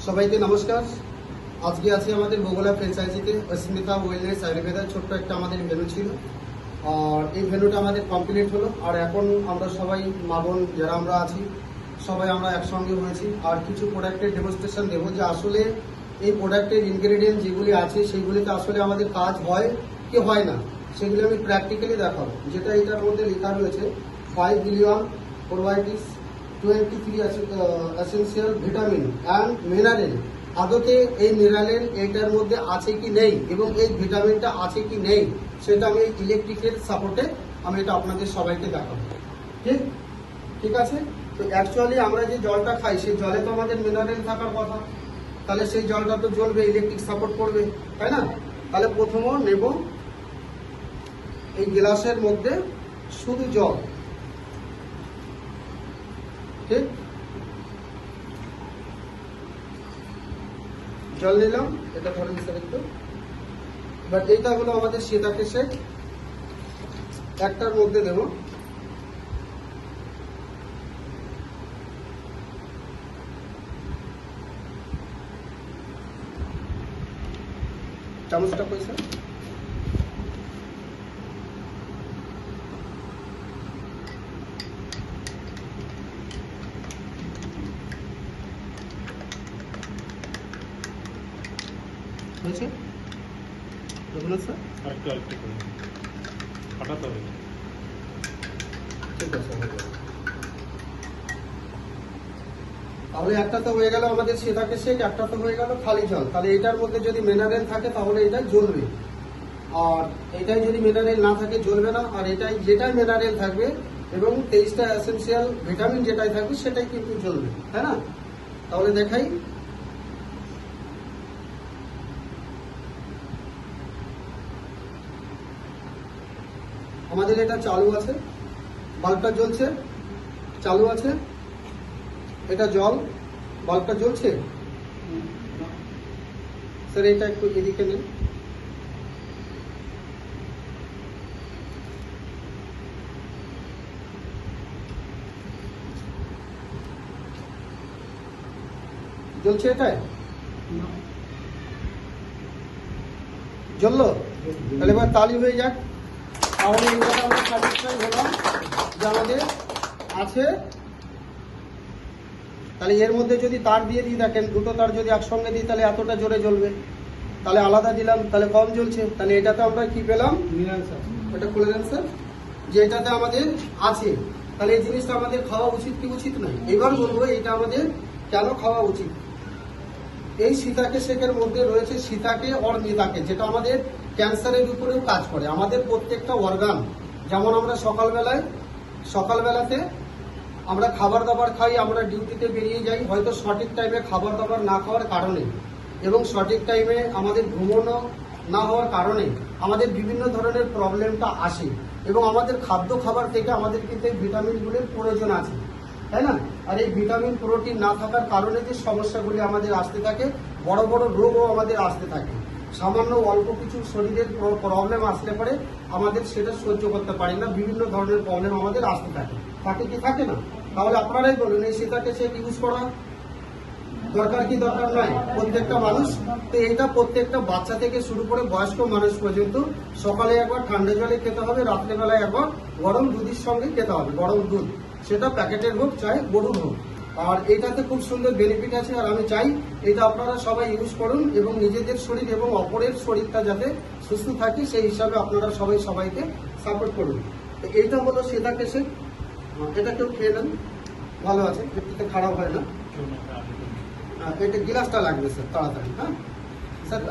সবাইকে নমস্কার। আজকে আছি আমাদের বগুড়া ফ্র্যাঞ্চাইজিতে অস্মিতা ওয়েলনেস আয়ুর্বেদার ছোট্ট একটা আমাদের ভেন্যু ছিল, আর এই ভেন্যুটা আমাদের কমপ্লিট হলো। আর এখন আমরা সবাই মা বোন যারা আমরা আছি সবাই আমরা একসঙ্গে হয়েছি। আর কিছু প্রোডাক্টের ডেমনস্ট্রেশন দেবো যে আসলে এই প্রোডাক্টের ইনগ্রেডিয়েন্ট যেগুলি আছে সেইগুলিতে আসলে আমাদের কাজ হয় কি হয় না, সেগুলি আমি প্র্যাকটিক্যালি দেখাবো। যেটা এটার মধ্যে লেখা রয়েছে 5 billion probiotics, 23 essential vitamin and mineral. আদতে এই মিনারেল এইটার মধ্যে আছে কি নেই এবং এই ভিটামিনটা আছে কি নেই সেটা আমি ইলেকট্রিকের সাপোর্টে আমি এটা আপনাদের সবাইকে দেখাবো। ঠিক ঠিক আছে। তো অ্যাকচুয়ালি আমরা যে জলটা খাই সেই জলে তো আমাদের মিনারেল থাকার কথা, তাহলে সেই জলটা তো জ্বলবে, ইলেকট্রিক সাপোর্ট করবে, তাই না? তাহলে প্রথমে নেব এই গ্লাসের মধ্যে শুধু জল। ঠিক, জল নিলাম, এটা ধরেন স্যার একটু। বাট এইটা হলো আমাদের সীতাকে শেক, একটার মধ্যে দেব। চামচটা পয়সা হয়েছে, দেখুন স্যার। আরেকটু করে ফাটাতে হবে। ঠিক আছে, তাহলে একটা তো হয়ে গেল আমাদের সীতাকে শেক, একটা তো হয়ে গেল খালি জল। তাহলে এটার মধ্যে যদি মিনারেল থাকে তাহলে এটা জ্বলবে, আর এটাই যদি মিনারেল না থাকে জ্বলবে না। আর এটাই যেটাই মিনারেল থাকবে এবং 23টা এসেন্সিয়াল ভিটামিন যেটাই থাকবে সেটাই কিন্তু জ্বলবে, তাই না? তাহলে দেখাই, আমাদের এটা চালু আছে, বাল্বটা জ্বলছে, চালু আছে। এটা জল, বাল্বটা জ্বলছে। স্যার এটা একটু এদিকে নেন। জ্বলছে, এটাই জ্বললো। তাহলে এবার তালি হয়ে যাক। তাহলে এইটা আমরা স্যাটিসফাই হলাম যে আমাদের আছে। তাহলে এর মধ্যে যদি তার দিয়ে দিই, দেখেন দুটো তার যদি একসঙ্গে দিই তাহলে এতটা জোরে জ্বলবে, তাহলে আলাদা দিলাম তাহলে কম জ্বলছে। তাহলে এটাতে আমরা কি পেলাম? এটা খুলে দেন স্যার, যে এটাতে আমাদের আছে। তাহলে এই জিনিসটা আমাদের খাওয়া উচিত কি উচিত নয়? এবার বলবো এটা আমাদের কেন খাওয়া উচিত। এই সীতাকে শেকের মধ্যে রয়েছে সীতাকে আর মিতাকে, যেটা আমাদের ক্যান্সারের উপরেও কাজ করে। আমাদের প্রত্যেকটা অর্গান, যেমন আমরা সকালবেলাতে আমরা খাবার দাবার খাই, আমরা ডিউটিতে বেরিয়ে যাই, হয়তো সঠিক টাইমে খাবার দাবার না খাওয়ার কারণে এবং সঠিক টাইমে আমাদের ঘুমানো না হওয়ার কারণে আমাদের বিভিন্ন ধরনের প্রবলেমটা আসে। এবং আমাদের খাদ্য খাবার থেকে আমাদের কিন্তু এই ভিটামিনগুলির প্রয়োজন আছে, তাই না? আর এই ভিটামিন প্রোটিন না থাকার কারণে যে সমস্যাগুলি আমাদের আসতে থাকে, বড় বড় রোগও আমাদের আসতে থাকে। সামান্য অল্প কিছু শরীরের প্রবলেম আসলে পরে আমাদের সেটা সহ্য করতে পারি না, বিভিন্ন ধরনের প্রবলেম আমাদের আসতে থাকে। থাকে কি থাকে না? তাহলে আপনারাই বলুন, এই সীতাকে সে ইউজ করা দরকার কি দরকার নয় প্রত্যেকটা মানুষ? তো এইটা প্রত্যেকটা বাচ্চা থেকে শুরু করে বয়স্ক মানুষ পর্যন্ত সকালে একবার ঠান্ডা জলে খেতে হবে, রাত্রেবেলায় একবার গরম দুধের সঙ্গে খেতে হবে, গরম দুধ, সেটা প্যাকেটের হোক চাই গরুর হোক। আর এটাতে খুব সুন্দর বেনিফিট আছে। আর আমি চাই এটা আপনারা সবাই ইউজ করুন এবং নিজেদের শরীর এবং অপরের শরীরটা যাতে সুস্থ থাকে সেই হিসাবে আপনারা সবাই সবাইকে সাপোর্ট করুন। তো এইটা হলো সীতাকে শেক, এটা কেউ খেয়ে নেন, ভালো আছে, এতে খারাপ হয় না। এটা গিলাসটা লাগবে স্যার তাড়াতাড়ি। হ্যাঁ স্যার।